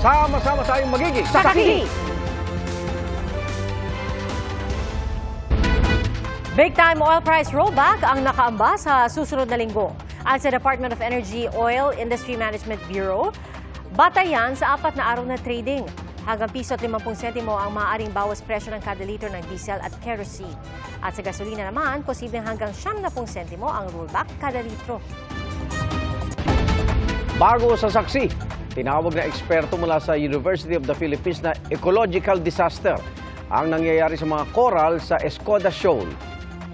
Sama-sama tayong magiging Saksi! Big time oil price rollback ang nakaamba sa susunod na linggo. At sa Department of Energy Oil Industry Management Bureau, batayan sa 4 na araw na trading. Hanggang piso at 50 sentimo ang maaaring bawas presyo ng kada liter ng diesel at kerosene. At sa gasolina naman, posibleng hanggang 70 sentimo ang rollback kada litro. Bago sa saksi, tinawag na eksperto mula sa University of the Philippines na ecological disaster ang nangyayari sa mga coral sa Escoda Shoal.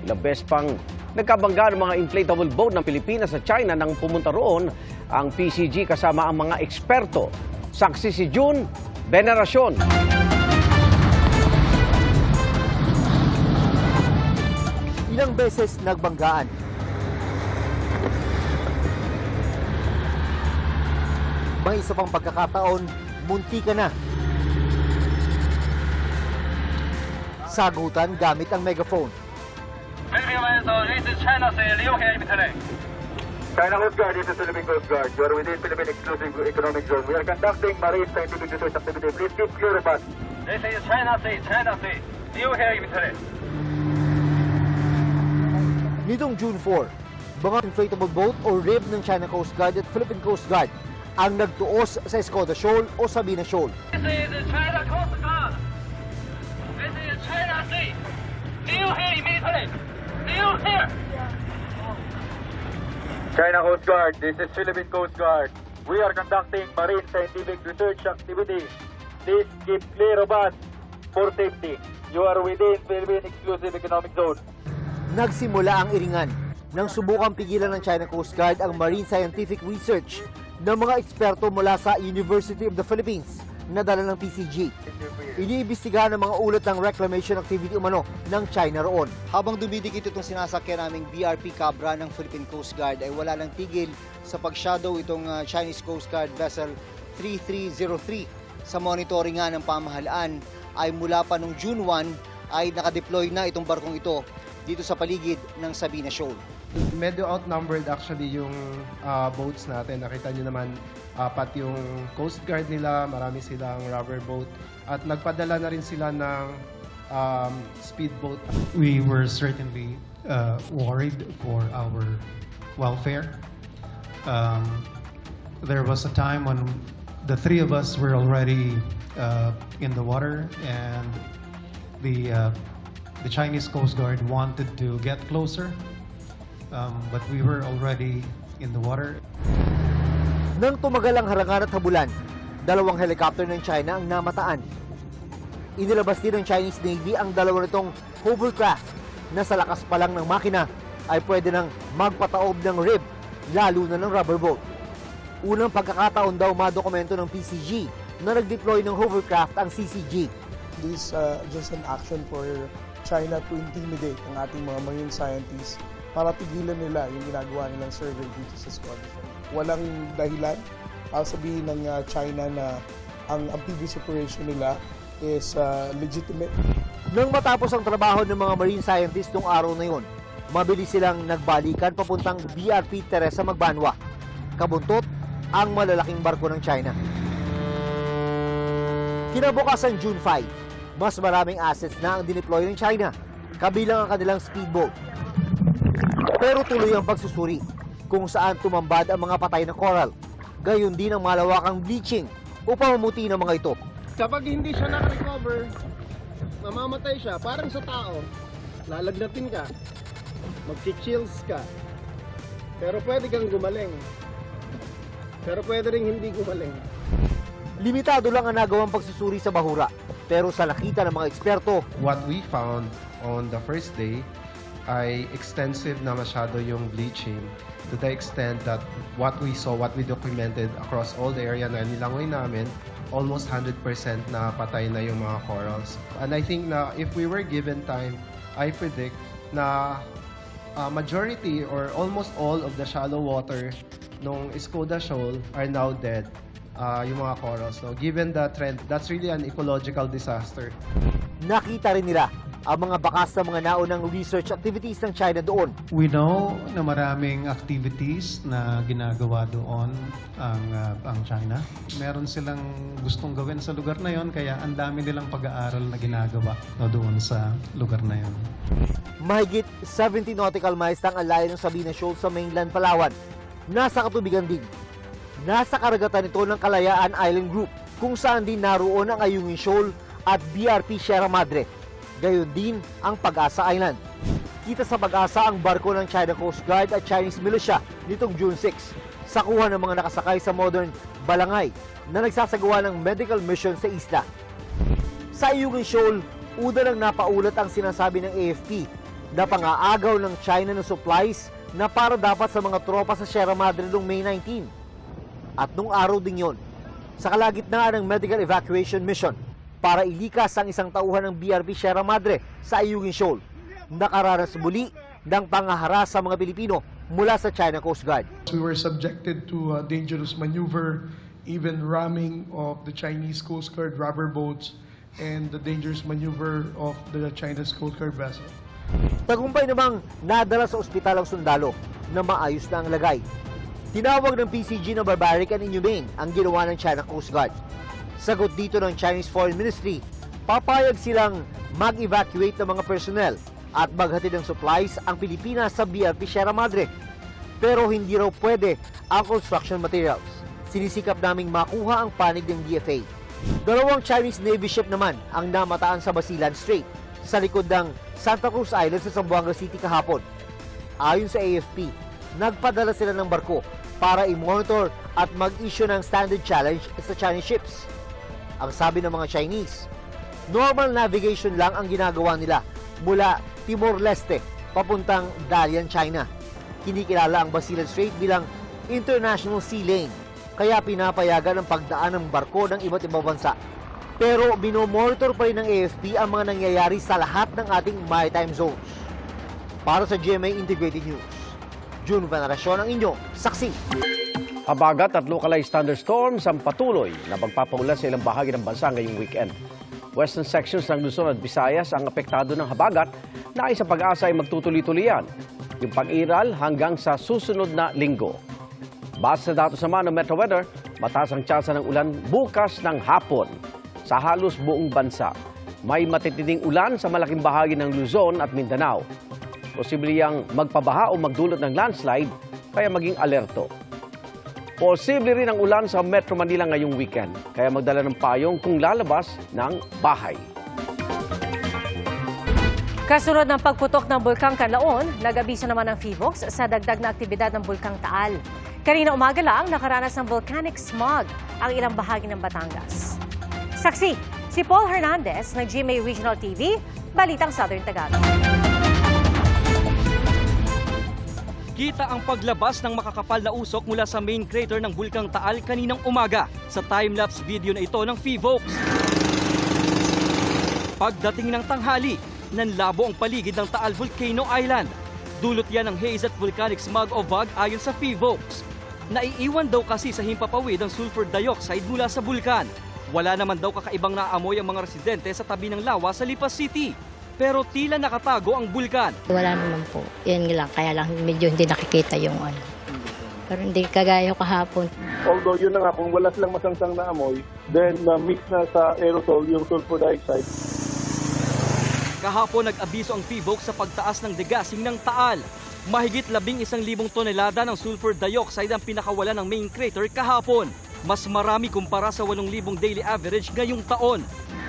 Labes pang nagkabangga ng mga inflatable boat ng Pilipinas sa China nang pumunta roon ang PCG kasama ang mga eksperto. Saksi si June Veneracion. Ilang beses nagbanggaan. May isa pang pagkakataon, munti ka na. Sagutan gamit ang megaphone. This is China Sea, Liu here in today. China Coast Guard, this is Philippine Coast Guard. You are within Philippine Exclusive Economic Zone. We are conducting marine scientific research activity. Please keep clear of us. This is China Sea, Liu here in today. Nitong June 4, mga inflatable boat o RIB ng China Coast Guard at Philippine Coast Guard ang nagtuos sa Escoda Shoal o Sabina Shoal. This is China Coast Guard. This is China Sea, Liu here immediately. Liu here. China Coast Guard, this is Philippine Coast Guard. We are conducting marine scientific research activity. Please keep clear of us for safety. You are within Philippine Exclusive Economic Zone. Nagsimula ang iringan nang subukang pigilan ng China Coast Guard ang marine scientific research ng mga eksperto mula sa University of the Philippines na dala ng PCG. Iniimbestigahan ng mga ulat ng reclamation activity umano ng China roon. Habang dumidikit itong sinasakyan naming BRP Cabra ng Philippine Coast Guard ay wala lang tigil sa pag-shadow itong Chinese Coast Guard vessel 3303. Sa monitoring nga ng pamahalaan ay mula pa noong June 1 ay nakadeploy na itong barkong ito dito sa paligid ng Sabina Shoal. Medyo outnumbered actually yung boats natin. Nakita nyo naman, pati yung Coast Guard nila, marami silang rubber boat. At nagpadala na rin sila ng speedboat. We were certainly worried for our welfare. There was a time when the three of us were already in the water, and the Chinese Coast Guard wanted to get closer, but we were already in the water. Nang tumagal ang harangan at habulan, 2 helicopter ng China ang namataan. Inilabas din ng Chinese Navy ang 2 nitong hovercraft na sa lakas pa lang ng makina ay pwede nang magpataob ng RIB, lalo na ng rubber boat. Unang pagkakataon daw madokumento ng PCG na nag-deploy ng hovercraft ang CCG. This just an action for China to intimidate ang ating mga marine scientists para pigilan nila yung ginagawa nilang survey dito sa Escoda. Walang dahilan sabihin ng China na ang amphibious operation nila is legitimate. Nang matapos ang trabaho ng mga marine scientists noong araw na yun, mabilis silang nagbalikan papuntang BRP Teresa Magbanwa. Kabuntot ang malalaking barko ng China. Kinabukasan June 5, mas maraming assets na ang dineploy ng China, kabilang ang kanilang speedboat. Pero tuloy ang pagsusuri kung saan tumambad ang mga patay na coral. Gayon din ang malawakang bleaching o pamamuti ng mga ito. Kapag hindi siya nakarecover, mamamatay siya, parang sa tao. Lalagnatin ka, mag-chills ka. Pero pwede kang gumaling. Pero pwede rin hindi gumaling. Limitado lang ang nagawang pagsusuri sa bahura. Pero sa nakita ng mga eksperto, What we found on the first day ay extensive na masyado yung bleaching to the extent that what we saw, what we documented across all the area na nilangoy namin, almost 100% na patay na yung mga corals. And I think na if we were given time, I predict na majority or almost all of the shallow water nung Escoda Shoal are now dead, yung mga corals. So given the trend, that's really an ecological disaster. nakita rin nila ang mga bakas ng mga naunang research activities ng China doon. We know na maraming activities na ginagawa doon ang China. Meron silang gustong gawin sa lugar na yon, kaya ang dami nilang pag-aaral na ginagawa doon sa lugar na yon. Mahigit 70 nautical miles ang layo ng Sabina Shoal sa mainland Palawan. Nasa katubigan din. Nasa karagatan ito ng Kalayaan Island Group, kung saan din naroon ang Ayungin Shoal at BRP Sierra Madre. Gayon din ang Pag-asa Island. Kita sa Pag-asa ang barko ng China Coast Guard at Chinese militia nitong June 6 sa kuha ng mga nakasakay sa modern balangay na nagsasagawa ng medical mission sa isla. Sa Ayungin Shoal, una nang napaulat ang sinasabi ng AFP na pang-aagaw ng China ng supplies na para dapat sa mga tropa sa Sierra Madre noong May 19. At nung araw din yon, sa kalagitnaan ng medical evacuation mission para ilikas ang isang tauhan ng BRP Sierra Madre sa Ayungin Shoal, nakaranas muli ng pangaharas sa mga Pilipino mula sa China Coast Guard. We were subjected to dangerous maneuver, even ramming of the Chinese Coast Guard rubber boats and the dangerous maneuver of the Chinese Coast Guard vessel. Tagumpay namang nadala sa ospital ang sundalo na maayos na ang lagay. Tinawag ng PCG na barbaric and inhumane ang ginawa ng China Coast Guard. Sagot dito ng Chinese Foreign Ministry, papayag silang mag-evacuate ng mga personnel at maghatid ng supplies ang Pilipinas sa BRP Sierra Madre. Pero hindi raw pwede ang construction materials. Sinisikap naming makuha ang panig ng DFA. Dalawang Chinese Navy ship naman ang namataan sa Basilan Strait sa likod ng Santa Cruz Island sa Zamboanga City kahapon. Ayon sa AFP, nagpadala sila ng barko para i-monitor at mag-issue ng standard challenge sa Chinese ships. Ang sabi ng mga Chinese, normal navigation lang ang ginagawa nila mula Timor-Leste papuntang Dalian, China. Kinikilala ang Basilan Strait bilang International Sea Lane, kaya pinapayagan ang pagdaan ng barko ng iba't ibang bansa. Pero binomonitor pa rin ng AFP ang mga nangyayari sa lahat ng ating maritime zones. Para sa GMA Integrated News, June Veneracion ang inyong saksi. Habagat at localized thunderstorms ang patuloy na magpapaulan sa ilang bahagi ng bansa ngayong weekend. Western sections ng Luzon at Visayas ang apektado ng habagat na ay sa Pag-asa ay magtutuloy-tuloy yan. Yung pag-iral hanggang sa susunod na linggo. Base sa datos naman ng Metro Weather, mataas ang tsansa ng ulan bukas ng hapon sa halos buong bansa. May matitinding ulan sa malaking bahagi ng Luzon at Mindanao. Posible yang magpabaha o magdulot ng landslide, kaya maging alerto. Posible rin ang ulan sa Metro Manila ngayong weekend, kaya magdala ng payong kung lalabas ng bahay. Kasunod ng pagputok ng Bulkang Canlaon, nag-abiso naman ng PHIVOLCS sa dagdag na aktibidad ng Bulkang Taal. Kanina umaga lang, nakaranas ng volcanic smog ang ilang bahagi ng Batangas. Saksi, si Paul Hernandez ng GMA Regional TV, Balitang Southern Tagalog. Kita ang paglabas ng makakapal na usok mula sa main crater ng Bulkang Taal kaninang umaga sa time-lapse video na ito ng PHIVOLCS. Pagdating ng tanghali, nanlabo ang paligid ng Taal Volcano Island. Dulot yan ng haze at volcanic smog o VOG ayon sa PHIVOLCS. Naiiwan daw kasi sa himpapawid ang sulfur dioxide mula sa bulkan. Wala naman daw kakaibang naamoy ang mga residente sa tabi ng lawa sa Lipa City. Pero tila nakatago ang bulkan. Wala naman po. Yan lang. Kaya lang medyo hindi nakikita yung ano. Pero hindi kagaya kahapon. Although yun na nga, kung wala silang masangsang na amoy, then mix na sa aerosol yung sulfur dioxide. Kahapon nag-abiso ang PHIVOLCS sa pagtaas ng degassing ng Taal. Mahigit 11,000 tonelada ng sulfur dioxide ang pinakawala ng main crater kahapon. Mas marami kumpara sa 8,000 daily average ngayong taon.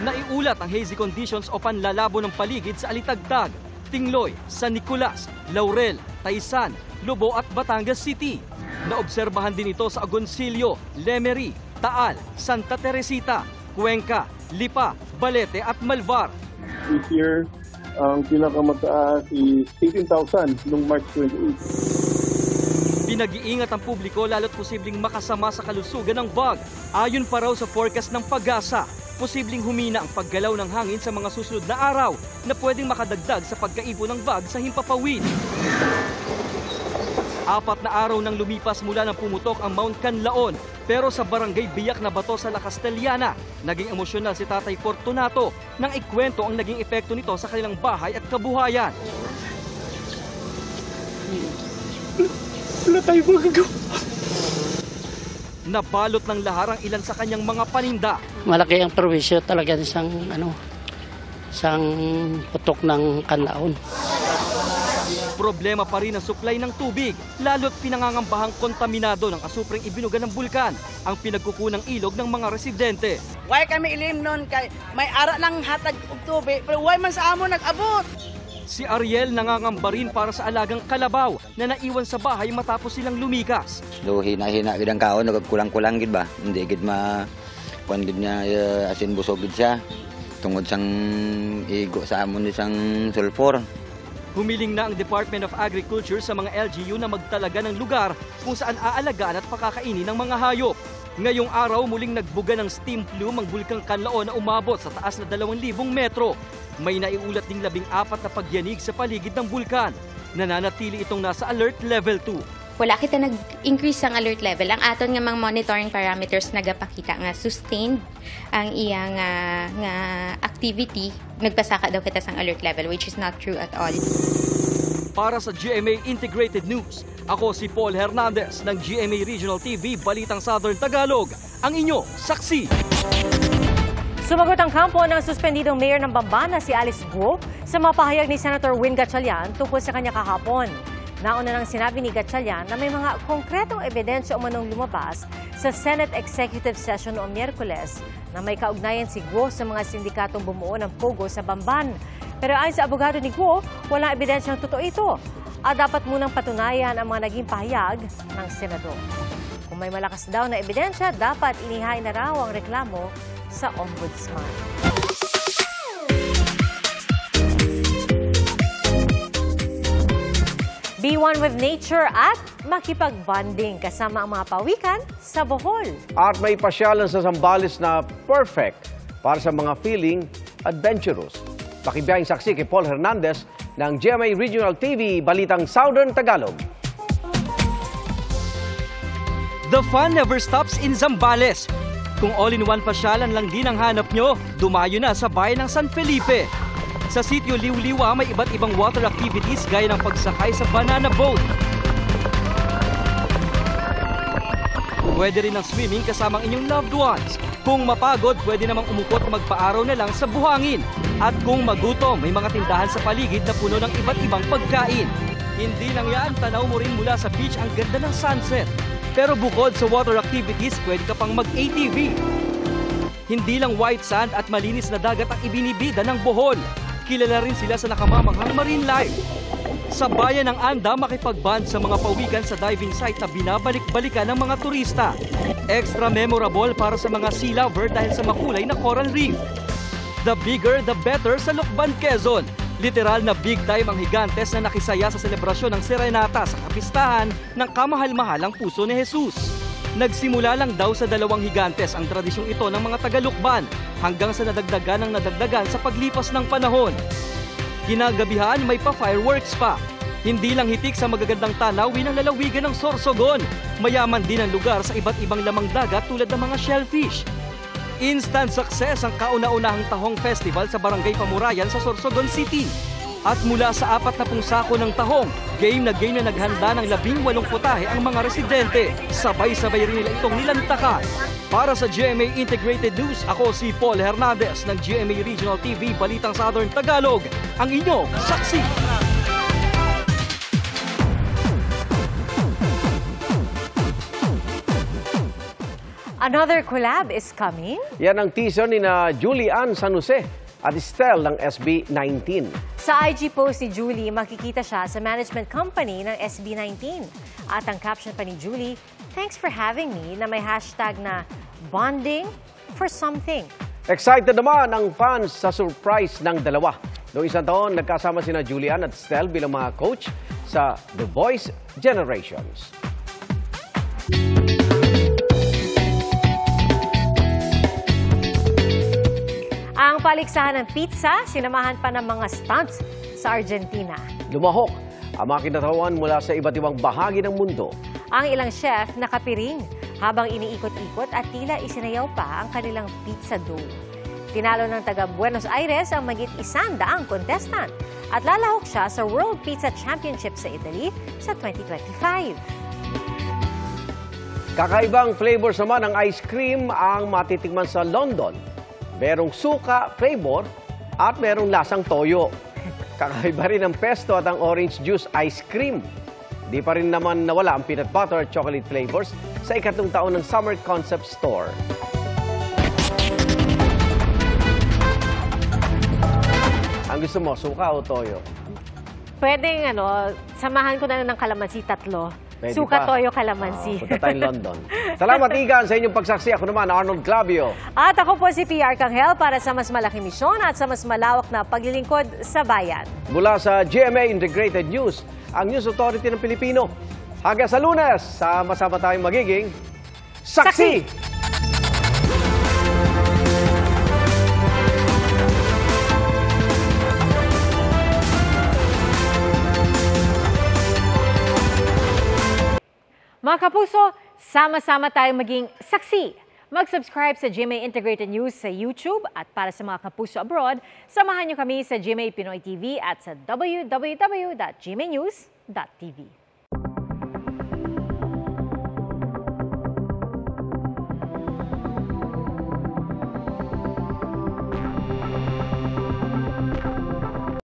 Naiulat ang hazy conditions o panlalabo ng paligid sa Alitagtag, Tingloy, San Nicolas, Laurel, Taysan, Lobo at Batangas City. Naobserbahan din ito sa Agoncillo, Lemery, Taal, Santa Teresita, Cuenca, Lipa, Balete at Malvar. This year, ang pinakamataas is 18,000 noong March 28. Pinag-iingat ang publiko lalo't posibleng makasama sa kalusugan ng VOG. Ayon pa raw sa forecast ng Pag-asa, posibleng humina ang paggalaw ng hangin sa mga susunod na araw na pwedeng makadagdag sa pagkaipon ng VOG sa himpapawid. 4 na araw nang lumipas mula ng pumutok ang Mount Canlaon, Pero sa barangay Biyak na Bato sa La Castellana, naging emosyonal si Tatay Fortunato nang ikwento ang naging epekto nito sa kanilang bahay at kabuhayan. Wala tayo magagawa. Nabalot ng lahar ang ilan sa kanyang mga paninda. Malaki ang perwisyo talaga isang putok ng kanlaon. Problema pa rin ang supply ng tubig, lalo't pinangangambahang kontaminado ng asupring ibinuga ng bulkan ang pinagkukunang ilog ng mga residente. Why kami ilim nun kay may ara ng hatag og tubig pero why man sa amo nag-abot? Si Ariel nangangamba rin para sa alagang kalabaw na naiwan sa bahay matapos silang lumikas. Do hina-hina gid ang kaon nagkulang-kulang gid ba? Hindi gid kuan gid niya asin busog gid siya. Tungod sang igo sa amon isang sulfur. Humiling na ang Department of Agriculture sa mga LGU na magtalaga ng lugar kung saan aalagaan at pakakainin ng mga hayop. Ngayong araw muling nagbuga ng steam plume ang bulkang Kanlaon na umabot sa taas na 2,000 metro. May naiulat ding 14 na pagyanig sa paligid ng bulkan. Nananatili itong nasa alert level 2. Wala kita nag-increase ang alert level. Ang aton nga mga monitoring parameters nagapakita nga sustained ang iyang nga activity. Nagpasaka daw kita sang alert level, which is not true at all. Para sa GMA Integrated News, ako si Paul Hernandez ng GMA Regional TV Balitang Southern Tagalog, ang inyo saksi. Sumagot ang kampo ng suspendidong mayor ng Bamban na si Alice Guo sa mapahayag ni Senator Win Gatchalian tungkol sa kanya kahapon. Nauna nang sinabi ni Gatchalian na may mga konkretong ebidensya umanong lumabas sa Senate Executive Session noong Miyerkules na may kaugnayan si Guo sa mga sindikatong bumuo ng Pogo sa Bamban. Pero ayon sa abogado ni Guo, walang ebidensyang totoo ito at dapat munang patunayan ang mga naging pahayag ng senador. Kung may malakas daw na ebidensya, dapat inihain na raw ang reklamo sa ombudsman. Be one with nature at makipag-bonding kasama ang mga pawikan sa Bohol. At may pasyalan sa Zambales na perfect para sa mga feeling adventurous. Pakibiyahing saksi kay Paul Hernandez ng GMA Regional TV Balitang Southern Tagalog. The fun never stops in Zambales. Kung all-in-one pasyalan lang din ang hanap nyo, dumayo na sa bayan ng San Felipe. Sa sitio Liwliwa, may iba't ibang water activities gaya ng pagsakay sa banana boat. Pwede rin ang swimming kasama ang inyong loved ones. Kung mapagod, pwede namang umukot o magpaaraw na lang sa buhangin. At kung magutom, may mga tindahan sa paligid na puno ng iba't ibang pagkain. Hindi lang yan, tanaw mo rin mula sa beach ang ganda ng sunset. Pero bukod sa water activities, pwede ka pang mag-ATV. Hindi lang white sand at malinis na dagat ang ibinibida ng Bohol. Kilala rin sila sa nakamamanghang marine life. Sa bayan ng Anda, makipag-bond sa mga pawikan sa diving site na binabalik-balikan ng mga turista. Extra memorable para sa mga sea lover dahil sa makulay na coral reef. The bigger, the better sa Lucban, Quezon. Literal na big time ang higantes na nakisaya sa selebrasyon ng Serenata sa kapistahan ng kamahal-mahalang puso ni Jesus. Nagsimula lang daw sa 2 higantes ang tradisyong ito ng mga taga-Lucban hanggang sa nadagdagan sa paglipas ng panahon. Kinagabihan may pa-fireworks pa. Hindi lang hitik sa magagandang tanawin ang lalawigan ng Sorsogon. Mayaman din ang lugar sa iba't ibang lamang dagat tulad ng mga shellfish. Instant success ang kauna-unahang Tahong Festival sa Barangay Pamurayan sa Sorsogon City. At mula sa 40 sako ng tahong, game na naghanda ng 18 putahe ang mga residente. Sabay-sabay rin nila itong nilantakan. Para sa GMA Integrated News, ako si Paul Hernandez ng GMA Regional TV Balitang Southern Tagalog, ang inyong saksi. Another collab is coming? Yan ang teaser ni na Julian San Jose at Estelle ng SB19. Sa IG post ni Julie, makikita siya sa management company ng SB19. At ang caption pa ni Julie, "Thanks for having me," na may hashtag na bonding for something. Excited naman ang fans sa surprise ng dalawa. Noong isang taon, nagkasama sina Julian at Estelle bilang mga coach sa The Voice Generations. Ang paligsahan ng pizza, sinamahan pa ng mga stunts sa Argentina. Lumahok ang mga kinatawan mula sa iba't ibang bahagi ng mundo. Ang ilang chef nakapiring habang iniikot-ikot at tila isinayaw pa ang kanilang pizza dough. Tinalo ng taga Buenos Aires ang magit 100 contestant at lalahok siya sa World Pizza Championship sa Italy sa 2025. Kakaibang flavors naman ng ice cream ang matitikman sa London. Merong suka flavor at merong lasang toyo. Kakaiba rin ang pesto at ang orange juice ice cream. Di pa rin naman nawala ang peanut butter at chocolate flavors sa ikatlong taon ng Summer Concept Store. Ang gusto mo, suka o toyo? Pwedeng samahan ko na lang ng kalamansi 3. Pwede Suka, pa. toyo, kalamansi. Punta tayong London. Salamat, Igan, sa inyong pagsaksi. Ako naman, Arnold Clavio. At ako po si PR Kanghel para sa mas malaking misyon at sa mas malawak na paglilingkod sa bayan. Mula sa GMA Integrated News, ang News Authority ng Pilipino. Hanggang sa Lunes, sama-sama tayong magiging saksi! Mga kapuso, sama-sama tayong maging saksi. Mag-subscribe sa GMA Integrated News sa YouTube at para sa mga kapuso abroad, samahan niyo kami sa GMA Pinoy TV at sa www.gmanews.tv.